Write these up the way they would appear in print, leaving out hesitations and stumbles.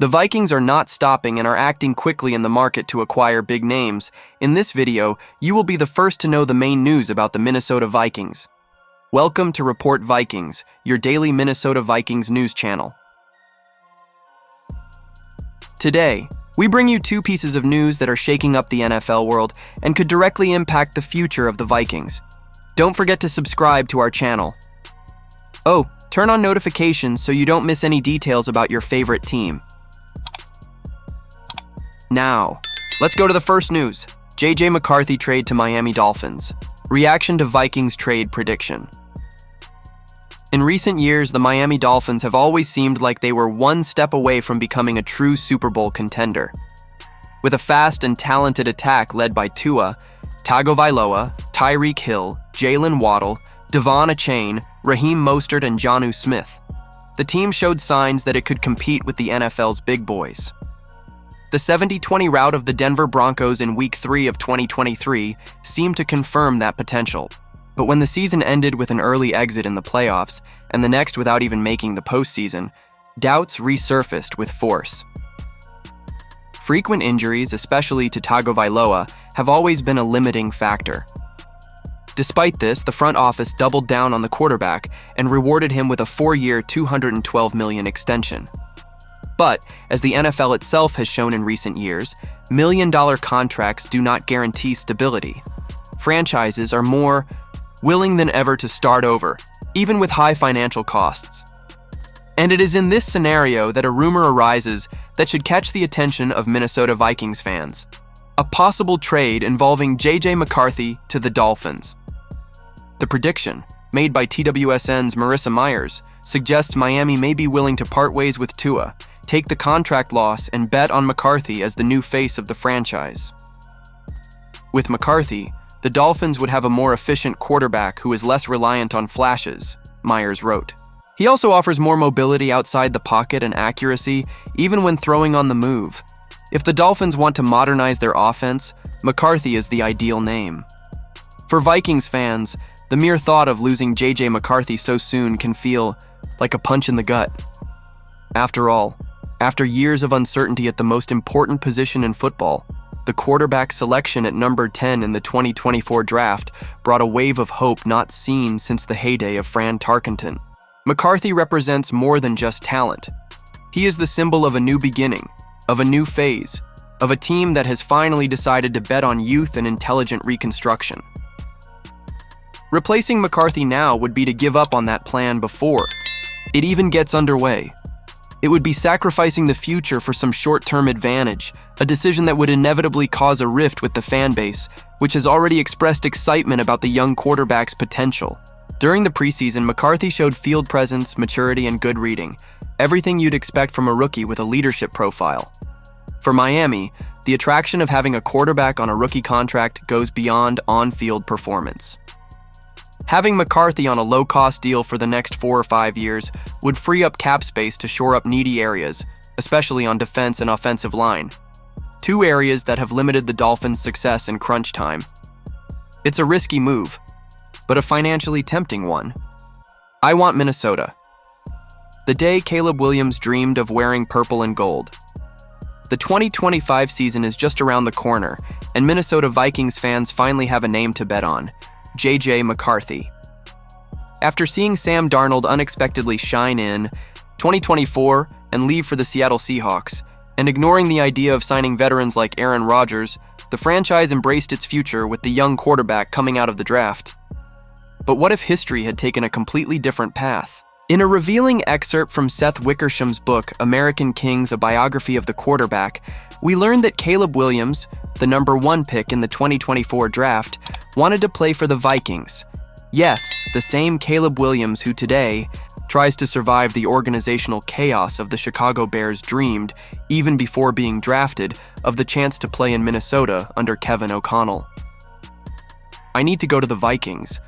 The Vikings are not stopping and are acting quickly in the market to acquire big names. In this video, you will be the first to know the main news about the Minnesota Vikings. Welcome to Report Vikings, your daily Minnesota Vikings news channel. Today, we bring you two pieces of news that are shaking up the NFL world and could directly impact the future of the Vikings. Don't forget to subscribe to our channel. Oh, turn on notifications so you don't miss any details about your favorite team. Now, let's go to the first news. McCarthy trade to Miami Dolphins. Reaction to Vikings trade prediction. In recent years, the Miami Dolphins have always seemed like they were one step away from becoming a true Super Bowl contender. With a fast and talented attack led by Tua, Tagovailoa, Tyreek Hill, Jalen Waddle, Devon Achane, Raheem Mostert, and Jonnu Smith, the team showed signs that it could compete with the NFL's big boys. The 70-20 rout of the Denver Broncos in Week 3 of 2023 seemed to confirm that potential. But when the season ended with an early exit in the playoffs, and the next without even making the postseason, doubts resurfaced with force. Frequent injuries, especially to Tagovailoa, have always been a limiting factor. Despite this, the front office doubled down on the quarterback and rewarded him with a 4-year, $212 million extension. But, as the NFL itself has shown in recent years, million-dollar contracts do not guarantee stability. Franchises are more willing than ever to start over, even with high financial costs. And it is in this scenario that a rumor arises that should catch the attention of Minnesota Vikings fans. A possible trade involving McCarthy to the Dolphins. The prediction, made by TWSN's Marissa Myers, suggests Miami may be willing to part ways with Tua, take the contract loss, and bet on McCarthy as the new face of the franchise. With McCarthy, the Dolphins would have a more efficient quarterback who is less reliant on flashes, Myers wrote. He also offers more mobility outside the pocket and accuracy, even when throwing on the move. If the Dolphins want to modernize their offense, McCarthy is the ideal name. For Vikings fans, the mere thought of losing McCarthy so soon can feel like a punch in the gut. After all, after years of uncertainty at the most important position in football, the quarterback selection at number 10 in the 2024 draft brought a wave of hope not seen since the heyday of Fran Tarkenton. McCarthy represents more than just talent. He is the symbol of a new beginning, of a new phase, of a team that has finally decided to bet on youth and intelligent reconstruction. Replacing McCarthy now would be to give up on that plan before it even gets underway. It would be sacrificing the future for some short-term advantage, a decision that would inevitably cause a rift with the fan base, which has already expressed excitement about the young quarterback's potential. During the preseason, McCarthy showed field presence, maturity, and good reading, everything you'd expect from a rookie with a leadership profile. For Miami, the attraction of having a quarterback on a rookie contract goes beyond on-field performance. Having McCarthy on a low-cost deal for the next 4 or 5 years would free up cap space to shore up needy areas, especially on defense and offensive line, two areas that have limited the Dolphins' success in crunch time. It's a risky move, but a financially tempting one. I want Minnesota. The day Caleb Williams dreamed of wearing purple and gold. The 2025 season is just around the corner, and Minnesota Vikings fans finally have a name to bet on: McCarthy. After seeing Sam Darnold unexpectedly shine in 2024 and leave for the Seattle Seahawks, and ignoring the idea of signing veterans like Aaron Rodgers, the franchise embraced its future with the young quarterback coming out of the draft. But what if history had taken a completely different path? In a revealing excerpt from Seth Wickersham's book, American Kings, A Biography of the Quarterback, we learned that Caleb Williams, the number 1 pick in the 2024 draft, wanted to play for the Vikings. Yes, the same Caleb Williams who today tries to survive the organizational chaos of the Chicago Bears dreamed, even before being drafted, of the chance to play in Minnesota under Kevin O'Connell. "I need to go to the Vikings,"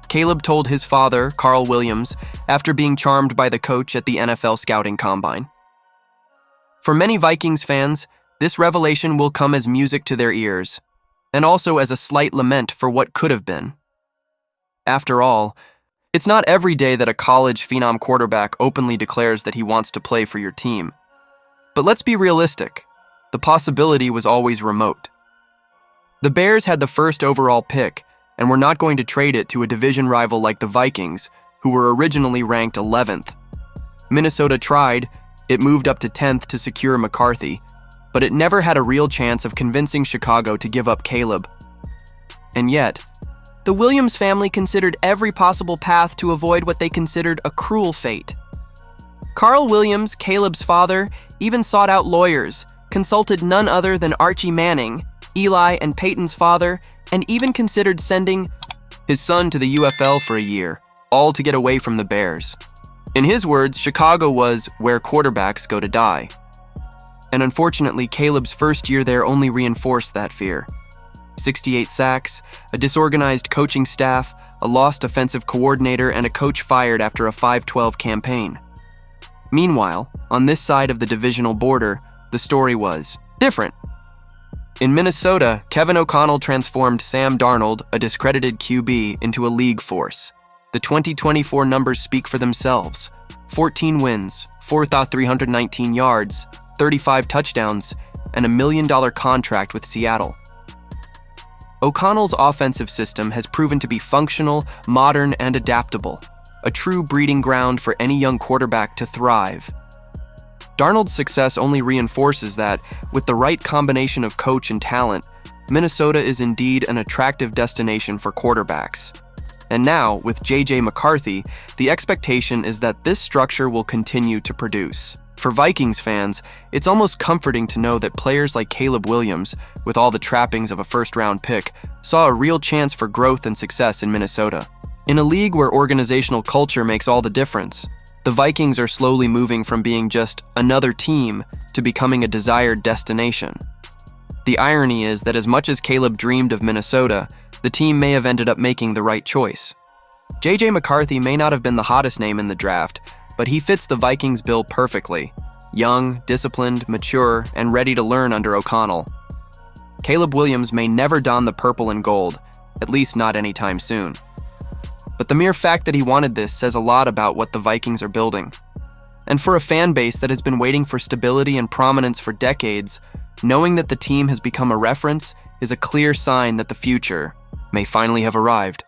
Caleb told his father, Carl Williams, after being charmed by the coach at the NFL scouting combine. For many Vikings fans, this revelation will come as music to their ears, and also as a slight lament for what could have been. After all, it's not every day that a college phenom quarterback openly declares that he wants to play for your team. But let's be realistic. The possibility was always remote. The Bears had the first overall pick and were not going to trade it to a division rival like the Vikings, who were originally ranked 11th. Minnesota tried. It moved up to 10th to secure McCarthy, but it never had a real chance of convincing Chicago to give up Caleb. And yet, the Williams family considered every possible path to avoid what they considered a cruel fate. Carl Williams, Caleb's father, even sought out lawyers, consulted none other than Archie Manning, Eli and Peyton's father, and even considered sending his son to the UFL for a year, all to get away from the Bears. In his words, Chicago was where quarterbacks go to die. And unfortunately, Caleb's first year there only reinforced that fear. 68 sacks, a disorganized coaching staff, a lost offensive coordinator, and a coach fired after a 5-12 campaign. Meanwhile, on this side of the divisional border, the story was different. In Minnesota, Kevin O'Connell transformed Sam Darnold, a discredited QB, into a league force. The 2024 numbers speak for themselves. 14 wins, 4,319 yards, 35 touchdowns, and $1 million contract with Seattle. O'Connell's offensive system has proven to be functional, modern, and adaptable, a true breeding ground for any young quarterback to thrive. Darnold's success only reinforces that, with the right combination of coach and talent, Minnesota is indeed an attractive destination for quarterbacks. And now, with J.J. McCarthy, the expectation is that this structure will continue to produce. For Vikings fans, it's almost comforting to know that players like Caleb Williams, with all the trappings of a first-round pick, saw a real chance for growth and success in Minnesota. In a league where organizational culture makes all the difference, the Vikings are slowly moving from being just another team to becoming a desired destination. The irony is that as much as Caleb dreamed of Minnesota, the team may have ended up making the right choice. J.J. McCarthy may not have been the hottest name in the draft, but he fits the Vikings bill perfectly. Young, disciplined, mature, and ready to learn under O'Connell. Caleb Williams may never don the purple and gold, at least not anytime soon. But the mere fact that he wanted this says a lot about what the Vikings are building. And for a fan base that has been waiting for stability and prominence for decades, knowing that the team has become a reference is a clear sign that the future may finally have arrived.